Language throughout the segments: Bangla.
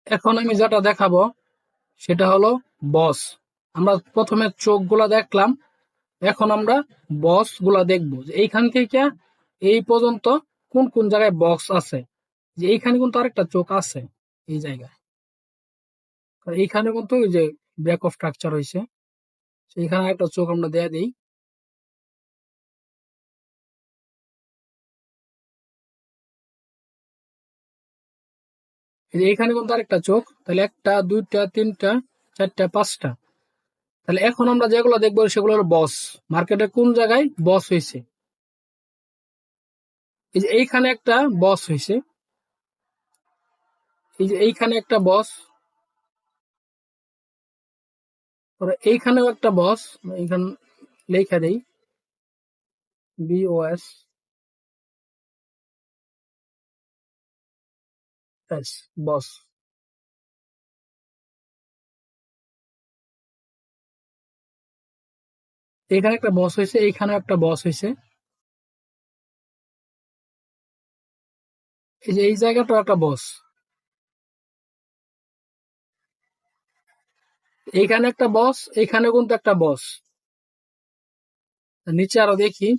এখন আমি যেটা দেখাবো সেটা হলো বস। আমরা প্রথমে চোখগুলা দেখলাম, এখন আমরা বক্স গুলা দেখবো যে এইখান থেকে এই পর্যন্ত কোন কোন জায়গায় বক্স আছে। যে এইখানে কিন্তু আরেকটা চোখ আছে এই জায়গায়, আর এইখানে কিন্তু ওই যে ব্রেক অফ স্ট্রাকচার হয়েছে, সেইখানে একটা চোখ আমরা দেয়া দিই। এই যে এইখানে কিন্তু আরেকটা চোখ, তাহলে একটা দুইটা তিনটা চারটা পাঁচটা। তাহলে এখন আমরা যেগুলো দেখবো সেগুলো হলো বস, মার্কেটে কোন জায়গায় বস হয়েছে। এই যে এইখানে একটা বস হয়েছে, এই যে এইখানে একটা বস, এইখানেও একটা বস, এইখানে লেখা দেই BOS এস, বস। এখানে একটা বস হয়েছে, এইখানেও একটা বস হয়েছে। এই যে এই জায়গাটাও একটা বস, এইখানে একটা বস, এইখানে কিন্তু একটা বস। নিচে আরো দেখি,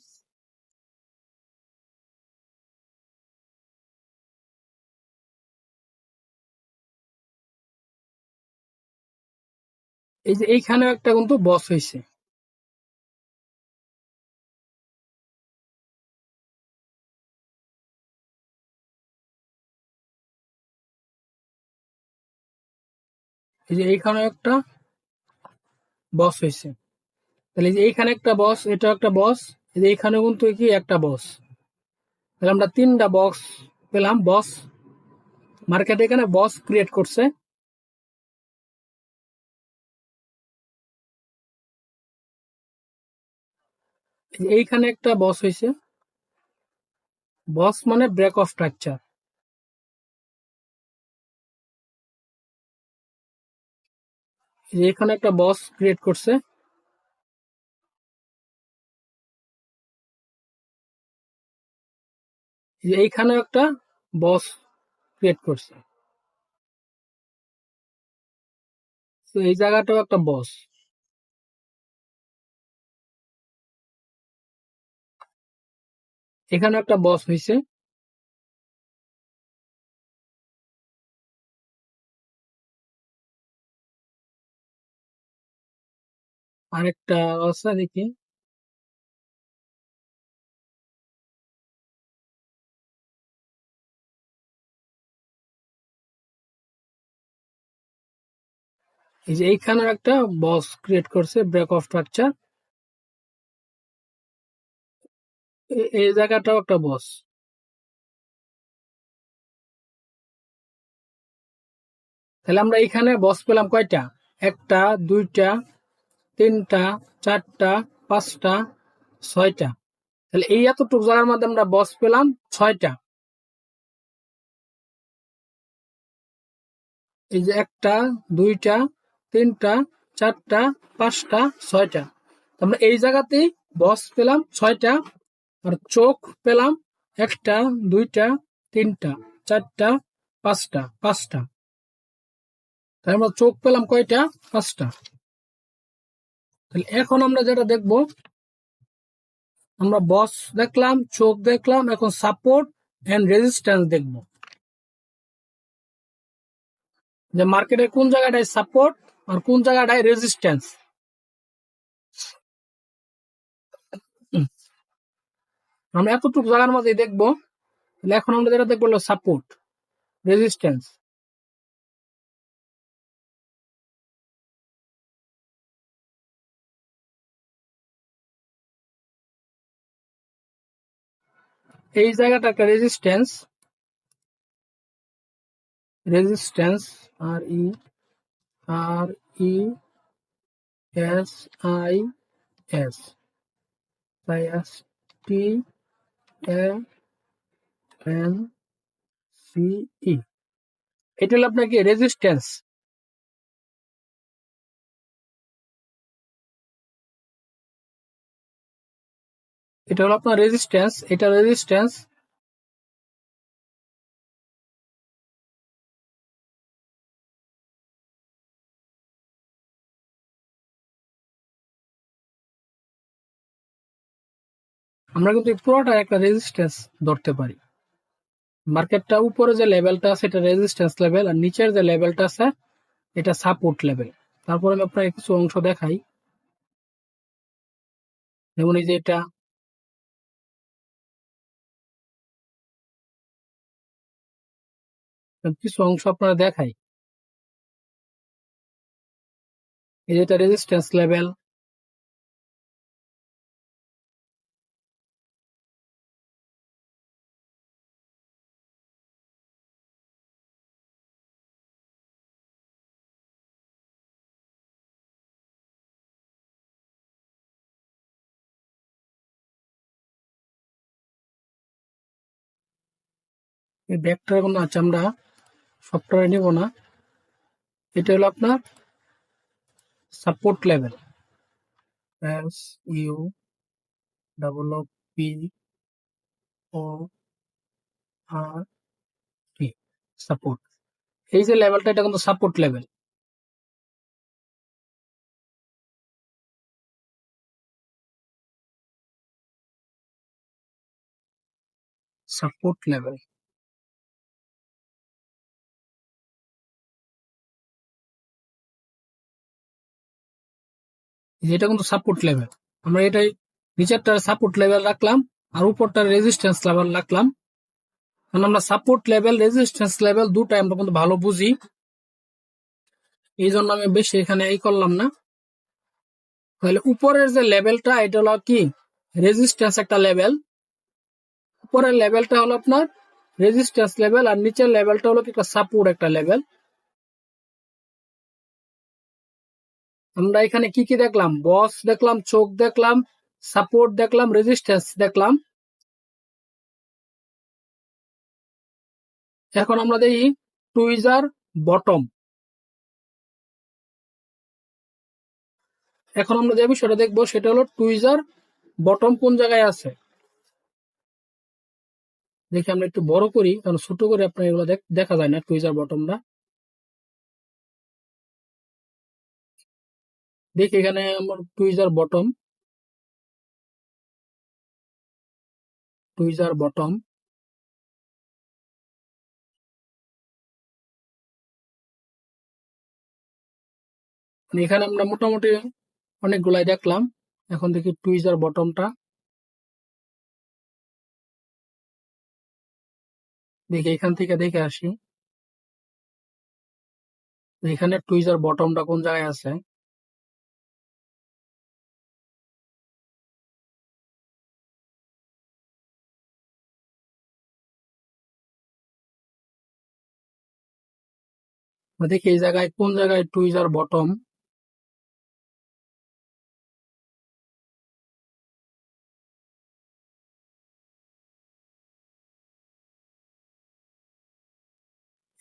এই যে এইখানেও একটা কিন্তু বস হয়েছে। এই যে এইখানেও একটা বস হয়েছে। তাহলে এই যে এইখানে একটা বস, এটাও একটা বস, এই যে এইখানেও কিন্তু কি একটা বস। তাহলে আমরা তিনটা বক্স পেলাম, বস। মার্কেট এখানে বস ক্রিয়েট করছে। এই যে এইখানে একটা বস হয়েছে, বস মানে ব্রেক অফ স্ট্রাকচার। এই যে এখানে একটা বস ক্রিয়েট করছে, এই যে এইখানেও একটা বস ক্রিয়েট করছে। তো এই জায়গাটাও একটা বস, এখানেও একটা বস হয়েছে। আরেকটা আছে দেখি, এই যে এইখানেও একটা বস ক্রিয়েট করছে ব্রেক অফ স্ট্রাকচার। এই জায়গাটাও একটা বস। তাহলে আমরা এখানে বস পেলাম কয়টা? একটা, দুইটা, তিনটা, চারটা, পাঁচটা, ছয়টা। তাহলে এই এতটুকু জায়গার মধ্যে আমরা বস পেলাম ছয়টা। এই যে একটা, দুইটা, তিনটা, চারটা, পাঁচটা, ছয়টা। আমরা এই জায়গাতেই বস পেলাম ছয়টা। আর চোখ পেলাম একটা, দুইটা, তিনটা, চারটা, পাঁচটা, পাঁচটা। তাহলে আমরা চোখ পেলাম কয়টা? পাঁচটা। তাহলে এখন আমরা যেটা দেখবো, আমরা বস দেখলাম, চোখ দেখলাম, এখন সাপোর্ট এন্ড রেজিস্ট্যান্স দেখবো, যে মার্কেটের কোন জায়গাটায় সাপোর্ট আর কোন জায়গাটায় রেজিস্ট্যান্স। আমরা এতটুকু জায়গার মধ্যে দেখবো। তাহলে এখন আমরা যেটা দেখবো হলো সাপোর্ট, রেজিস্ট্যান্স। এই জায়গাটা একটা রেজিস্ট্যান্স, রেজিস্ট্যান্স, RESIS, STANCE, এটা হলো আপনার কি রেজিস্ট্যান্স। এটা হলো আপনার রেজিস্ট্যান্স, এটা রেজিস্ট্যান্স। আমরা কিন্তু এই পুরোটা একটা রেজিস্ট্যান্স ধরতে পারি। মার্কেটটা উপরে যে লেভেলটা আছে এটা রেজিস্ট্যান্স লেভেল, আর নিচের যে লেভেলটা আছে এটা সাপোর্ট লেভেল। তারপরে আমি আপনাকে কিছু অংশ দেখাই, যেমন এই যে এটা কিছু অংশ আপনারা দেখাই, এই যে এটা রেজিস্ট্যান্স লেভেল, এই ব্যাগটার কোনো আছে আমরা সফটওয়্যারে নিব না। এটা হলো আপনার সাপোর্ট লেভেল, SUPPORT, সাপোর্ট। এই যে লেভেলটা এটা কিন্তু সাপোর্ট লেভেল, সাপোর্ট লেভেল। এটা কিন্তু সাপোর্ট লেভেল। আমরা এটাই নিচেরটার সাপোর্ট লেভেল রাখলাম আর উপরটার রেজিস্ট্যান্স লেভেল রাখলাম। কারণ আমরা সাপোর্ট লেভেল রেজিস্ট্যান্স লেভেল দুটাই আমরা কিন্তু ভালো বুঝি, এই জন্য আমি বেশি এখানে এই করলাম না। তাহলে উপরের যে লেভেলটা এটা হলো কি রেজিস্ট্যান্স একটা লেভেল, উপরের লেভেলটা হলো আপনার রেজিস্ট্যান্স লেভেল, আর নিচের লেভেলটা হলো কি একটা সাপোর্ট একটা লেভেল। আমরা এখানে কি কি দেখলাম, বস দেখলাম, চোখ দেখলাম, সাপোর্ট দেখলাম, রেজিস্ট্যান্স দেখলাম। এখন আমরা দেখি টুইজার বটম। এখন আমরা যে বিষয়টা দেখবো সেটা হলো টুইজার বটম কোন জায়গায় আছে। দেখি আমরা একটু বড় করি, কারণ ছোট করে আপনার এগুলো দেখা যায় না টুইজার বটমটা। দেখি এখানে আমার টুইজার বটম, টুইজার বটম। এখানে আমরা মোটামুটি অনেকগুলাই দেখলাম। এখন দেখি টুইজার বটমটা, দেখি এখান থেকে দেখে আসি এখানে টুইজার বটমটা কোন জায়গায় আছে। দেখি এই জায়গায় কোন জায়গায় টুইজার বটম।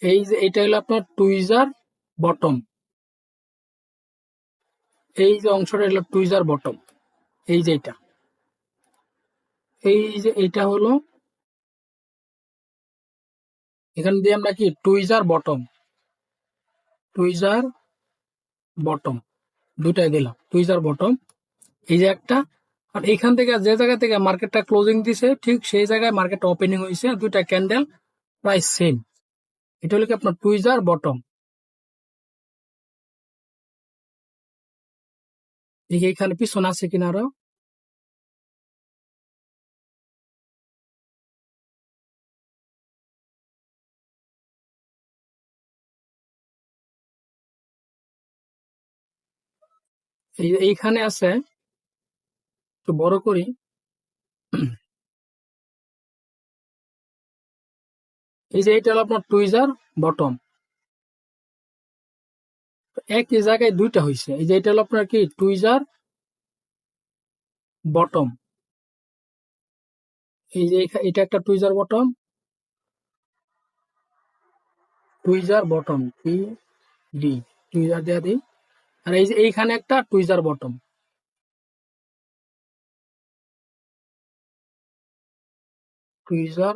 এই যে এটা হলো আপনার টুইজার বটম, এই যে অংশটা হলো টুইজার বটম, এই যে এটা, এই যে এটা হলো, এখান দিয়ে আমরা কি টুইজার বটম, টুইজার বটম দুটাই দিলাম টুইজার বটম, এই যে একটা। আর এখান থেকে যে জায়গা থেকে মার্কেটটা ক্লোজিং দিছে ঠিক সেই জায়গায় মার্কেটটা ওপেনিং হয়েছে, দুইটা ক্যান্ডেল প্রায় সেম। এটা হলো কি আপনার টুইজার বটম। দেখি এখানে পিছনে আছে কিনা আরো। এইখানে আছে, একটু বড় করি। এই যে এটা হলো আপনার টুইজার বটম, একই জায়গায় দুইটা হয়েছে। এই যে এটা হলো আপনার কি টুইজার বটম, এই যে এটা একটা tweezer bottom, tweezer bottom P D, tweezer দেওয়া দিই। আর এই যে এইখানে একটা টুইজার বটম, টুইজার